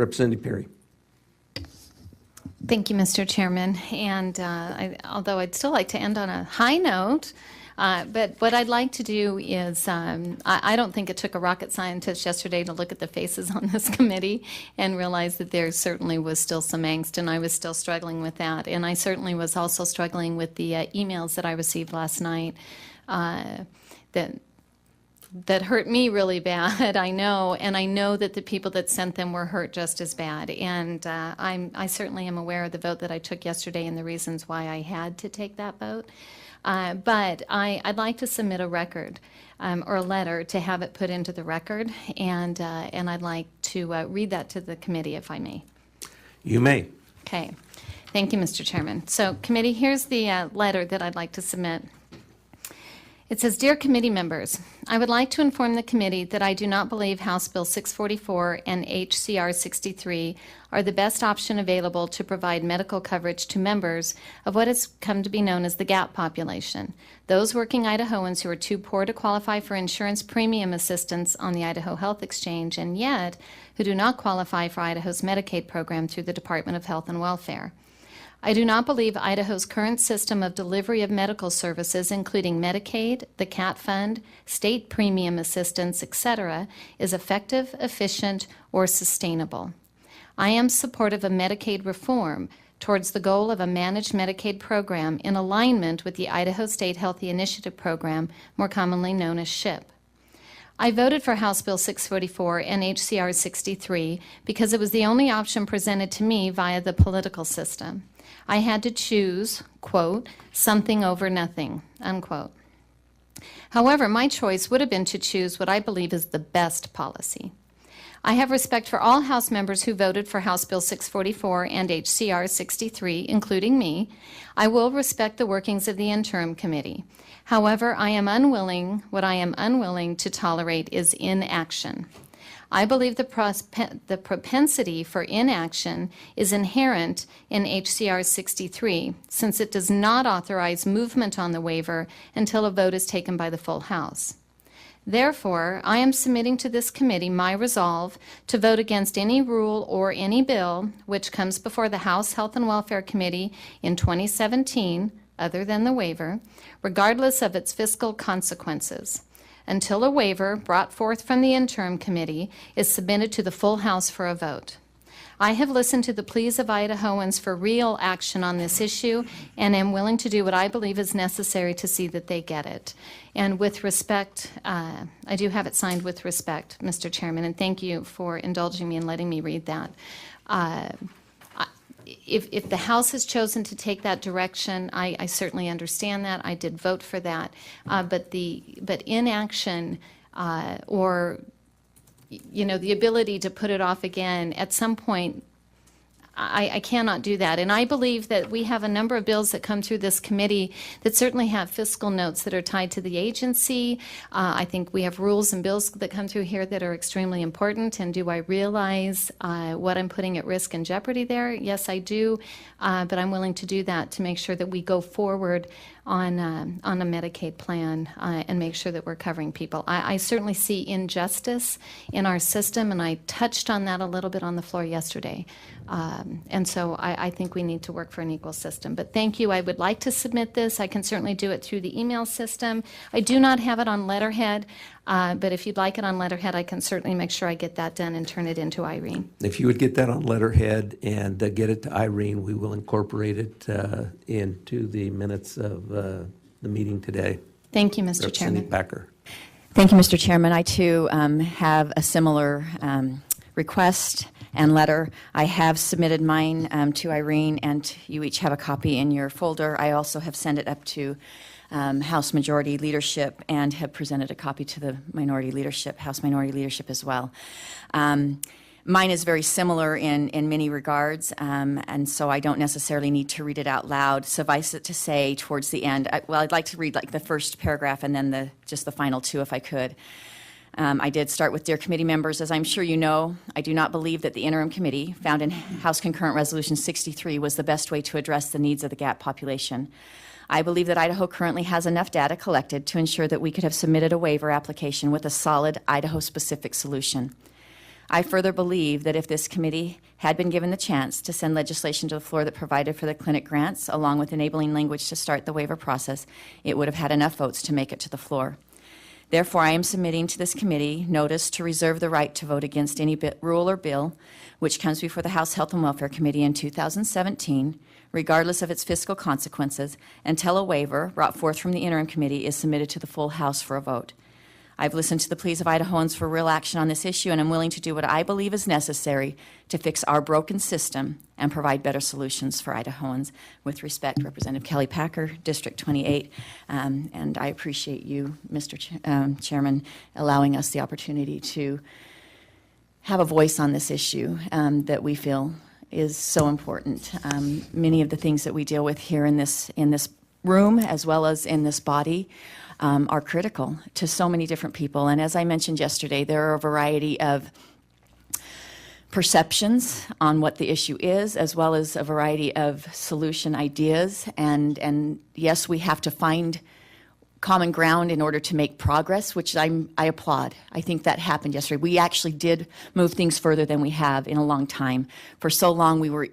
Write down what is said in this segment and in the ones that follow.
Representative Perry. Thank you, Mr. Chairman. And although I'd still like to end on a high note, but what I'd like to do is, I don't think it took a rocket scientist yesterday to look at the faces on this committee and realize that there certainly was still some angst, and I was still struggling with that. And I certainly was also struggling with the emails that I received last night that hurt me really bad, I know, and I know that the people that sent them were hurt just as bad. And I certainly am aware of the vote that I took yesterday and the reasons why I had to take that vote. But I'd like to submit a record or a letter to have it put into the record, and I'd like to read that to the committee, if I may. You may. Okay. Thank you, Mr. Chairman. So, committee, here's the letter that I'd like to submit. It says, Dear committee members, I would like to inform the committee that I do not believe House Bill 644 and HCR 63 are the best option available to provide medical coverage to members of what has come to be known as the GAP population, those working Idahoans who are too poor to qualify for insurance premium assistance on the Idaho Health Exchange and yet who do not qualify for Idaho's Medicaid program through the Department of Health and Welfare. I do not believe Idaho's current system of delivery of medical services, including Medicaid, the CAT Fund, state premium assistance, etc., is effective, efficient, or sustainable. I am supportive of Medicaid reform towards the goal of a managed Medicaid program in alignment with the Idaho State Healthy Initiative Program, more commonly known as SHIP. I voted for House Bill 644 and HCR 63 because it was the only option presented to me via the political system. I had to choose, quote, something over nothing, unquote. However, my choice would have been to choose what I believe is the best policy. I have respect for all House members who voted for House Bill 644 and HCR 63, including me. I will respect the workings of the interim committee. However, what I am unwilling to tolerate is inaction. I believe the propensity for inaction is inherent in HCR 63, since it does not authorize movement on the waiver until a vote is taken by the full House. Therefore, I am submitting to this committee my resolve to vote against any rule or any bill which comes before the House Health and Welfare Committee in 2017, other than the waiver, regardless of its fiscal consequences, until a waiver brought forth from the interim committee is submitted to the full House for a vote. I have listened to the pleas of Idahoans for real action on this issue and am willing to do what I believe is necessary to see that they get it. And with respect, I do have it signed with respect, Mr. Chairman, and thank you for indulging me and letting me read that. If the House has chosen to take that direction, I certainly understand that. I did vote for that. But inaction or the ability to put it off again at some point, I cannot do that. And I believe that we have a number of bills that come through this committee that certainly have fiscal notes that are tied to the agency. I think we have rules and bills that come through here that are extremely important. And do I realize what I'm putting at risk and jeopardy there? Yes, I do. But I'm willing to do that to make sure that we go forward on a Medicaid plan and make sure that we're covering people. I certainly see injustice in our system, and I touched on that a little bit on the floor yesterday. And so I think we need to work for an equal system. But thank you. I would like to submit this. I can certainly do it through the email system. I do not have it on letterhead, but if you'd like it on letterhead, I can certainly make sure I get that done and turn it into Irene. If you would get that on letterhead and get it to Irene, we will incorporate it into the minutes of the meeting today. Thank you, Mr. Chairman. Representative Packer. Thank you, Mr. Chairman. I, too, have a similar request and letter. I have submitted mine to Irene, and you each have a copy in your folder. I also have sent it up to House Majority Leadership and have presented a copy to the Minority Leadership, House Minority Leadership as well. Mine is very similar in many regards, and so I don't necessarily need to read it out loud. Suffice it to say towards the end, I'd like to read like the first paragraph and then just the final two if I could. I did start with, dear committee members, as I'm sure you know, I do not believe that the interim committee found in House Concurrent Resolution 63 was the best way to address the needs of the GAP population. I believe that Idaho currently has enough data collected to ensure that we could have submitted a waiver application with a solid Idaho-specific solution. I further believe that if this committee had been given the chance to send legislation to the floor that provided for the clinic grants, along with enabling language to start the waiver process, it would have had enough votes to make it to the floor. Therefore, I am submitting to this committee notice to reserve the right to vote against any rule or bill which comes before the House Health and Welfare Committee in 2017, regardless of its fiscal consequences, until a waiver brought forth from the interim committee is submitted to the full House for a vote. I've listened to the pleas of Idahoans for real action on this issue, and I'm willing to do what I believe is necessary to fix our broken system and provide better solutions for Idahoans. With respect, Representative Kelly Packer, District 28, and I appreciate you, Mr. Chairman, allowing us the opportunity to have a voice on this issue that we feel is so important. Many of the things that we deal with here in this room, as well as in this body, are critical to so many different people. And as I mentioned yesterday, there are a variety of perceptions on what the issue is, as well as a variety of solution ideas. And yes, we have to find common ground in order to make progress, which I applaud. I think that happened yesterday. We actually did move things further than we have in a long time. For so long, we were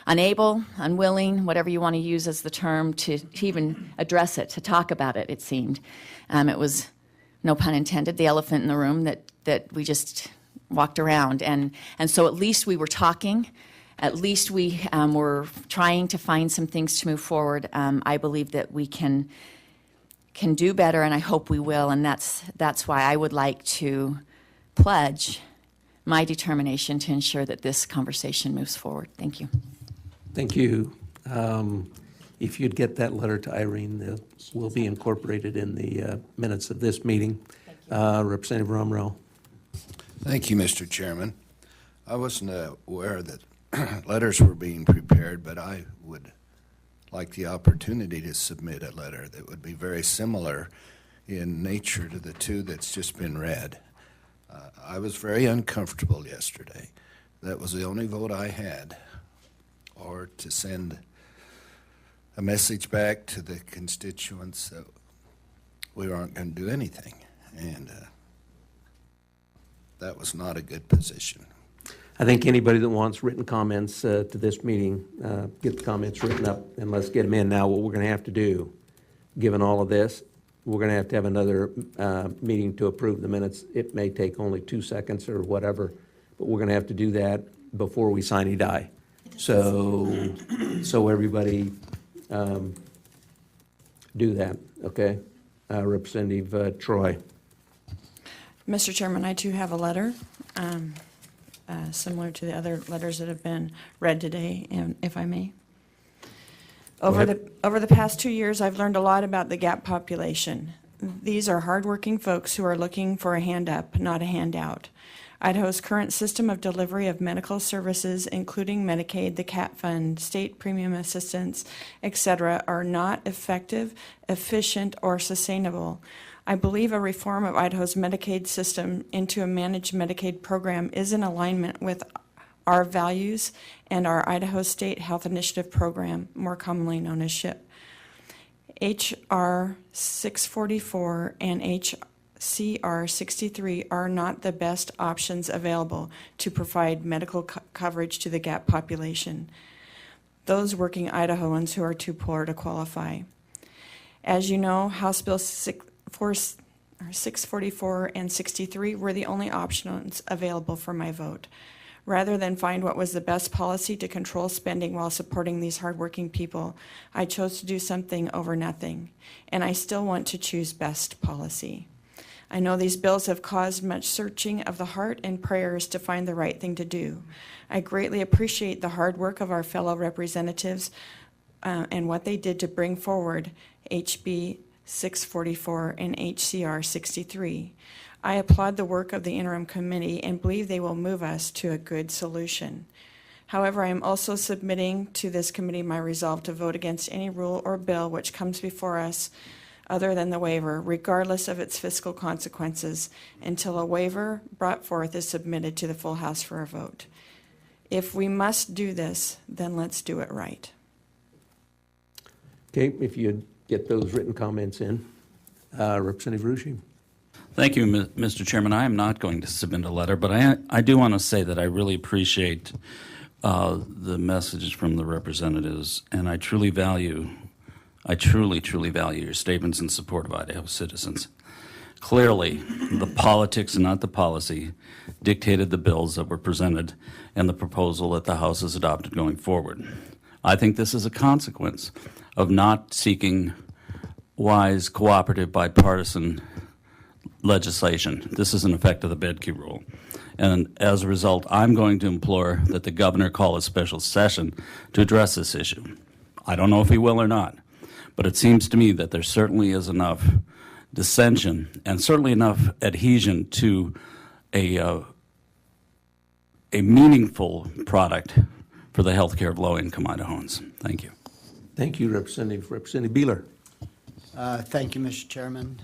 unable, unwilling, whatever you want to use as the term, to even address it, to talk about it, it seemed. It was, no pun intended, the elephant in the room that we just walked around. And so at least we were talking. At least we were trying to find some things to move forward. I believe that we can do better, and I hope we will. And that's why I would like to pledge my determination to ensure that this conversation moves forward. Thank you. Thank you. If you'd get that letter to Irene, that will be incorporated in the minutes of this meeting. Representative Romero. Thank you, Mr. Chairman. I wasn't aware that letters were being prepared, but I would like the opportunity to submit a letter that would be very similar in nature to the two that's just been read. I was very uncomfortable yesterday. That was the only vote I had, or to send a message back to the constituents that we aren't going to do anything. And that was not a good position. I think anybody that wants written comments to this meeting, get the comments written up and let's get them in. Now, what we're going to have to do, given all of this, we're going to have another meeting to approve the minutes. It may take only 2 seconds or whatever, but we're going to have to do that before we sign and die. So everybody do that, okay? Representative Troy. Mr. Chairman, I too have a letter, similar to the other letters that have been read today, and if I may. Over the past 2 years, I've learned a lot about the GAP population. These are hardworking folks who are looking for a hand up, not a handout. Idaho's current system of delivery of medical services, including Medicaid, the CAT fund, state premium assistance, etc., are not effective, efficient, or sustainable. I believe a reform of Idaho's Medicaid system into a managed Medicaid program is in alignment with our values and our Idaho State Health Initiative program, more commonly known as SHIP. H.R. 644 and H.C.R. 63 are not the best options available to provide medical coverage to the GAP population, those working Idahoans who are too poor to qualify. As you know, House Bill 644 and 63 were the only options available for my vote. Rather than find what was the best policy to control spending while supporting these hardworking people, I chose to do something over nothing, and I still want to choose best policy. I know these bills have caused much searching of the heart and prayers to find the right thing to do. I greatly appreciate the hard work of our fellow representatives and what they did to bring forward HB 644 and HCR 63. I applaud the work of the interim committee and believe they will move us to a good solution. However, I am also submitting to this committee my resolve to vote against any rule or bill which comes before us other than the waiver, regardless of its fiscal consequences, until a waiver brought forth is submitted to the full House for a vote. If we must do this, then let's do it right. Okay, if you'd get those written comments in. Representative Rushi. Thank you, Mr. Chairman. I am not going to submit a letter, but I do want to say that I really appreciate the messages from the representatives, and I truly value your statements in support of Idaho citizens. Clearly, the politics and not the policy dictated the bills that were presented and the proposal that the House has adopted going forward. I think this is a consequence of not seeking wise, cooperative, bipartisan legislation. This is an effect of the Bedke rule. And as a result, I'm going to implore that the governor call a special session to address this issue. I don't know if he will or not, but it seems to me that there certainly is enough dissension and certainly enough adhesion to a meaningful product for the health care of low-income Idahoans. Thank you. Thank you, Representative. Representative Beeler. Thank you, Mr. Chairman.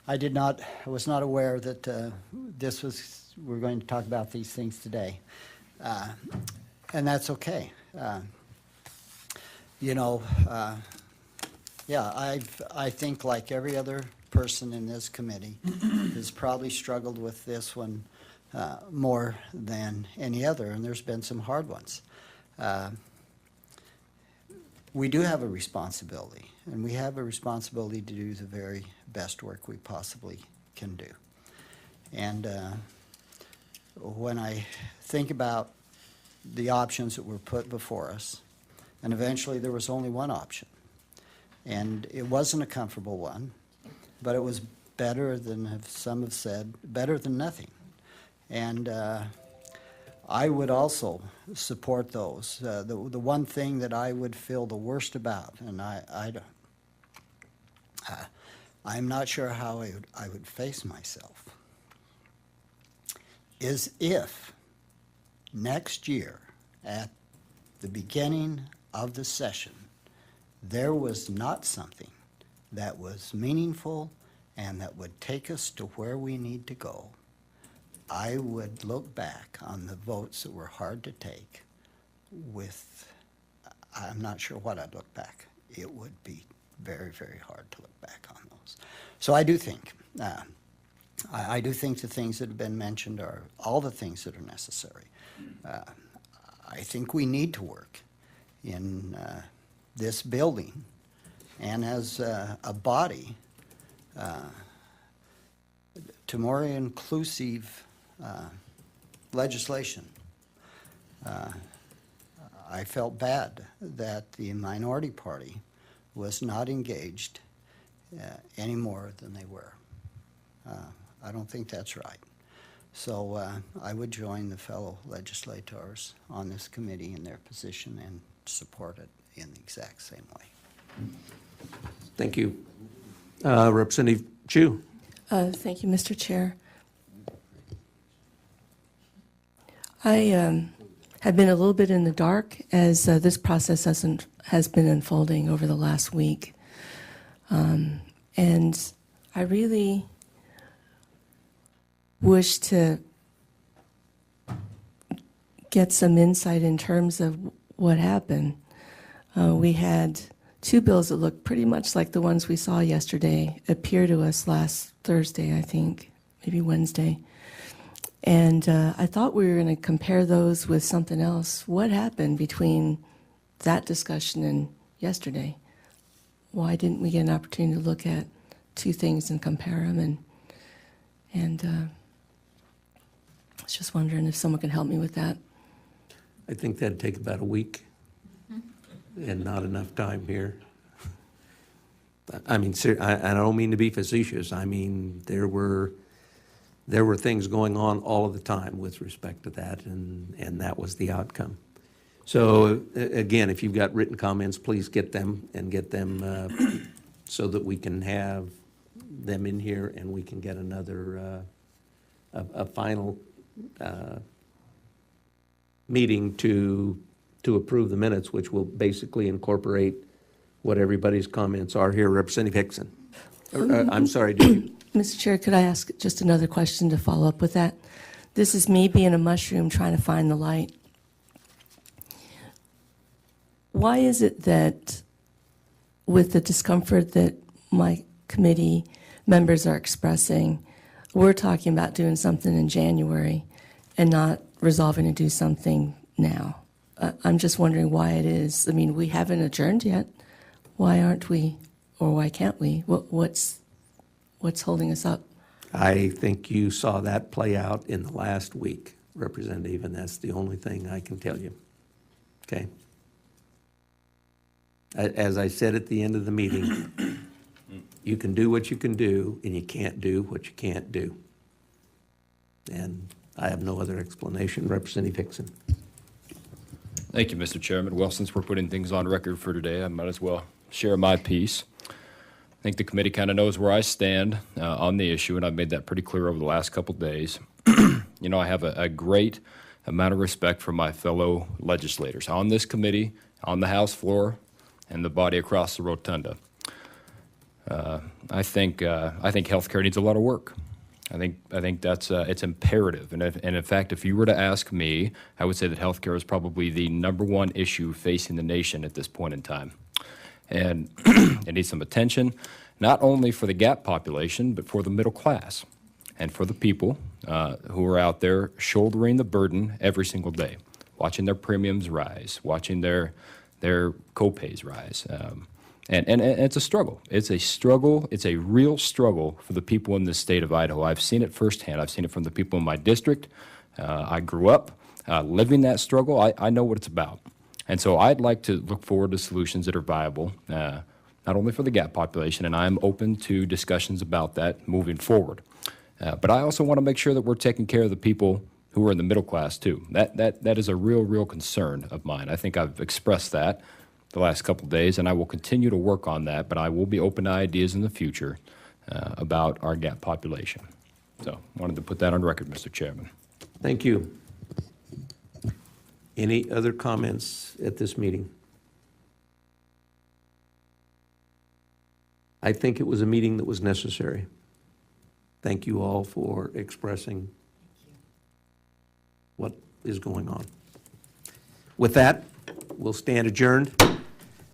I was not aware that we're going to talk about these things today. And that's okay. I think like every other person in this committee has probably struggled with this one more than any other, and there's been some hard ones. We do have a responsibility, and we have a responsibility to do the very best work we possibly can do. And when I think about the options that were put before us, and eventually there was only one option, and it wasn't a comfortable one, but it was better than, some have said, better than nothing. And I would also support those. The one thing that I would feel the worst about, and I'm not sure how I would face myself, is if next year at the beginning of the session there was not something that was meaningful and that would take us to where we need to go. I would look back on the votes that were hard to take with, I'm not sure what I'd look back. It would be very, very hard to look back on those. So I do think, I do think the things that have been mentioned are all the things that are necessary. I think we need to work in this building and as a body to more inclusive legislation. I felt bad that the minority party was not engaged any more than they were. I don't think that's right. So I would join the fellow legislators on this committee in their position and support it in the exact same way. Thank you. Representative Chu. Thank you, Mr. Chair. I have been a little bit in the dark as this process has been unfolding over the last week. And I really wish to get some insight in terms of what happened. We had two bills that looked pretty much like the ones we saw yesterday appear to us last Thursday, I think, maybe Wednesday. And I thought we were going to compare those with something else. What happened between that discussion and yesterday? Why didn't we get an opportunity to look at two things and compare them? And I was just wondering if someone could help me with that. I think that'd take about a week and not enough time here. I mean, I don't mean to be facetious. I mean, there were things going on all of the time with respect to that, and that was the outcome. So again, if you've got written comments, please get them so that we can have them in here and we can get another a final meeting to approve the minutes, which will basically incorporate what everybody's comments are here. Representative Hickson. I'm sorry, do you? Mr. Chair, could I ask just another question to follow up with that? This is me being a mushroom trying to find the light. Why is it that with the discomfort that my committee members are expressing, we're talking about doing something in January and not resolving to do something now. I'm just wondering why it is. I mean, we haven't adjourned yet. Why aren't we, or why can't we? What's holding us up? I think you saw that play out in the last week, Representative, and that's the only thing I can tell you. Okay? As I said at the end of the meeting, you can do what you can do, and you can't do what you can't do. And I have no other explanation. Representative Hickson. Thank you, Mr. Chairman. Well, since we're putting things on record for today, I might as well share my piece. I think the committee kind of knows where I stand on the issue, and I've made that pretty clear over the last couple of days. You know, I have a great amount of respect for my fellow legislators on this committee, on the House floor, and the body across the rotunda. I think healthcare needs a lot of work. I think that's it's imperative, and in fact, if you were to ask me, I would say that healthcare is probably the #1 issue facing the nation at this point in time, and it needs some attention, not only for the GAP population, but for the middle class, and for the people who are out there shouldering the burden every single day, watching their premiums rise, watching their co-pays rise. And it's a struggle. It's a struggle. It's a real struggle for the people in the state of Idaho. I've seen it firsthand. I've seen it from the people in my district. I grew up living that struggle. I know what it's about. And so I'd like to look forward to solutions that are viable, not only for the GAP population, and I'm open to discussions about that moving forward. But I also want to make sure that we're taking care of the people who are in the middle class, too. That is a real concern of mine. I think I've expressed that the last couple of days, and I will continue to work on that, but I will be open to ideas in the future about our GAP population. So I wanted to put that on record, Mr. Chairman. Thank you. Any other comments at this meeting? I think it was a meeting that was necessary. Thank you all for expressing what is going on. With that, we'll stand adjourned.